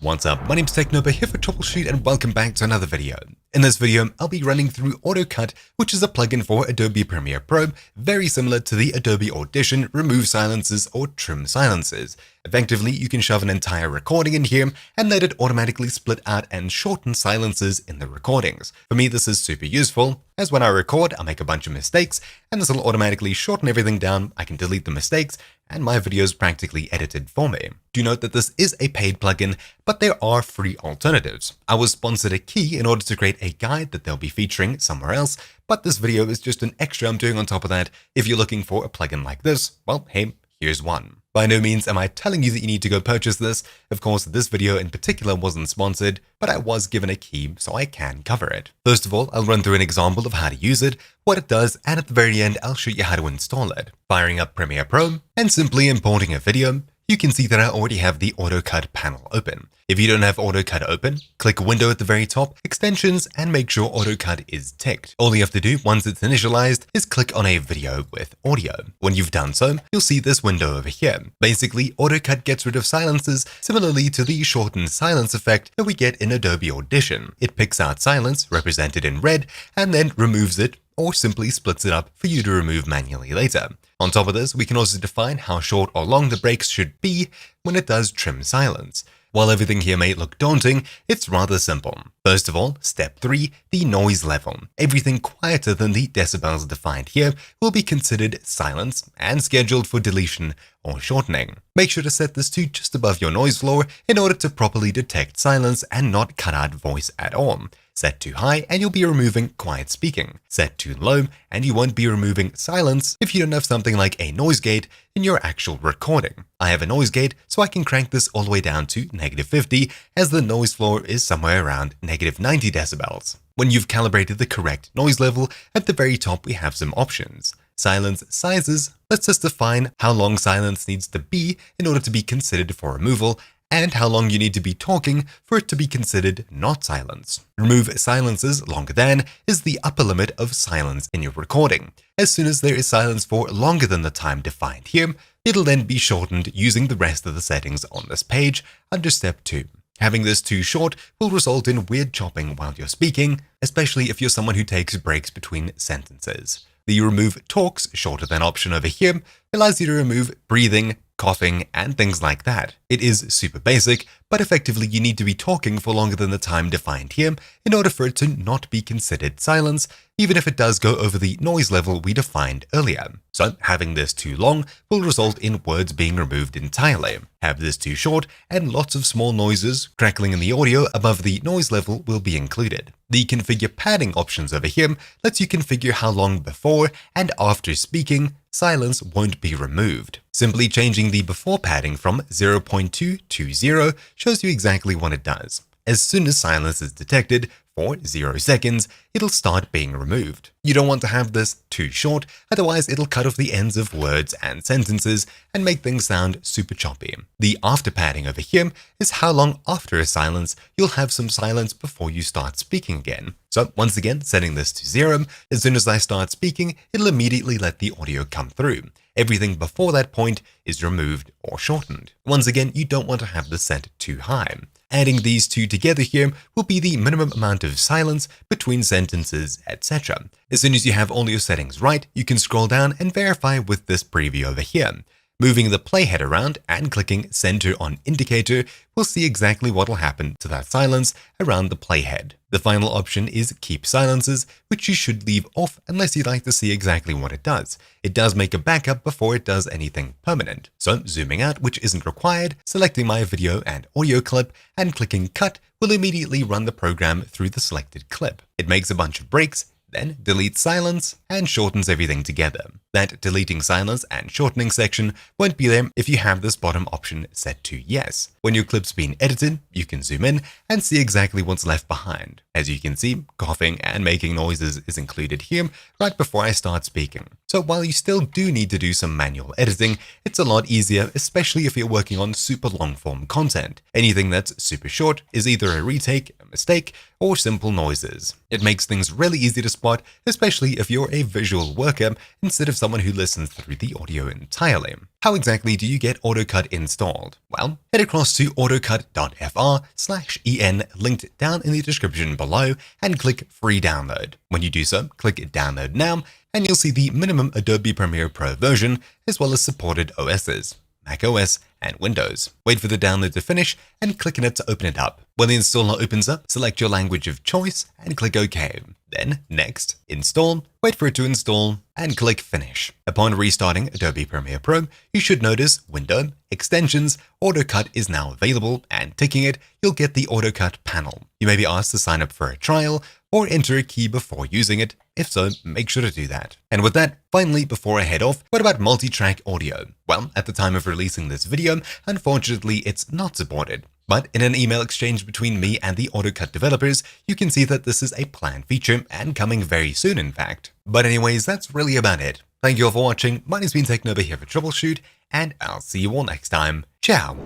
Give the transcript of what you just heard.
What's up, my name's TechNoba here for Troubleshoot and welcome back to another video. In this video, I'll be running through AutoCut, which is a plugin for Adobe Premiere Pro, very similar to the Adobe Audition remove silences or trim silences. Effectively, you can shove an entire recording in here and let it automatically split out and shorten silences in the recordings. For me, this is super useful, as when I record, I make a bunch of mistakes, and this will automatically shorten everything down. I can delete the mistakes, and my video is practically edited for me. Do note that this is a paid plugin, but there are free alternatives. I was sponsored a key in order to create a guide that they'll be featuring somewhere else, but this video is just an extra I'm doing on top of that. If you're looking for a plugin like this, well, hey, here's one. By no means am I telling you that you need to go purchase this. Of course, this video in particular wasn't sponsored, but I was given a key, so I can cover it. First of all, I'll run through an example of how to use it, what it does, and at the very end, I'll show you how to install it. Firing up Premiere Pro and simply importing a video, you can see that I already have the AutoCut panel open. If you don't have AutoCut open, click Window at the very top, Extensions, and make sure AutoCut is ticked. All you have to do once it's initialized is click on a video with audio. When you've done so, you'll see this window over here. Basically, AutoCut gets rid of silences similarly to the shortened silence effect that we get in Adobe Audition. It picks out silence, represented in red, and then removes it or simply splits it up for you to remove manually later. On top of this, we can also define how short or long the breaks should be when it does trim silence. While everything here may look daunting, it's rather simple. First of all, step 3, the noise level. Everything quieter than the decibels defined here will be considered silence and scheduled for deletion or shortening. Make sure to set this to just above your noise floor in order to properly detect silence and not cut out voice at all. Set too high and you'll be removing quiet speaking. Set too low and you won't be removing silence if you don't have something like a noise gate in your actual recording. I have a noise gate, so I can crank this all the way down to -50 as the noise floor is somewhere around -90 decibels. When you've calibrated the correct noise level, at the very top we have some options. Silence sizes lets us define how long silence needs to be in order to be considered for removal, and how long you need to be talking for it to be considered not silence. Remove silences longer than is the upper limit of silence in your recording. As soon as there is silence for longer than the time defined here, it'll then be shortened using the rest of the settings on this page under step 2. Having this too short will result in weird chopping while you're speaking, especially if you're someone who takes breaks between sentences. The remove talks shorter than option over here allows you to remove breathing, coughing, and things like that. It is super basic, but effectively you need to be talking for longer than the time defined here in order for it to not be considered silence, even if it does go over the noise level we defined earlier. So having this too long will result in words being removed entirely. Have this too short and lots of small noises crackling in the audio above the noise level will be included. The configure padding options over here lets you configure how long before and after speaking silence won't be removed. Simply changing the before padding from 0.2 to 0 shows you exactly what it does. As soon as silence is detected for 0 seconds, it'll start being removed. You don't want to have this too short, otherwise it'll cut off the ends of words and sentences and make things sound super choppy. The after padding over here is how long after a silence you'll have some silence before you start speaking again. So once again, setting this to 0, as soon as I start speaking, it'll immediately let the audio come through. Everything before that point is removed or shortened. Once again, you don't want to have this set too high. Adding these two together here will be the minimum amount of silence between sentences, etc. As soon as you have all your settings right, you can scroll down and verify with this preview over here. Moving the playhead around and clicking Center on Indicator will see exactly what will happen to that silence around the playhead. The final option is Keep Silences, which you should leave off unless you'd like to see exactly what it does. It does make a backup before it does anything permanent. So zooming out, which isn't required, selecting my video and audio clip and clicking Cut will immediately run the program through the selected clip. It makes a bunch of breaks, then deletes silence and shortens everything together. That deleting silence and shortening section won't be there if you have this bottom option set to yes. When your clip's been edited, you can zoom in and see exactly what's left behind. As you can see, coughing and making noises is included here right before I start speaking. So while you still do need to do some manual editing, it's a lot easier, especially if you're working on super long form content. Anything that's super short is either a retake, a mistake, or simple noises. It makes things really easy to spot, especially if you're a visual worker instead of someone who listens through the audio entirely. How exactly do you get AutoCut installed? Well, head across across to autocut.fr/en linked down in the description below and click free download. When you do so, click download now and you'll see the minimum Adobe Premiere Pro version as well as supported OSs, Mac OS and Windows. Wait for the download to finish and click on it to open it up. When the installer opens up, select your language of choice and click OK. Then next, install, wait for it to install and click finish. Upon restarting Adobe Premiere Pro, you should notice Window, Extensions, AutoCut is now available, and ticking it, you'll get the AutoCut panel. You may be asked to sign up for a trial or enter a key before using it. If so, make sure to do that. And with that, finally, before I head off, what about multi-track audio? Well, at the time of releasing this video, unfortunately, it's not supported. But in an email exchange between me and the AutoCut developers, you can see that this is a planned feature and coming very soon, in fact. But anyways, that's really about it. Thank you all for watching. My name's been taken over here for Troubleshoot, and I'll see you all next time. Ciao!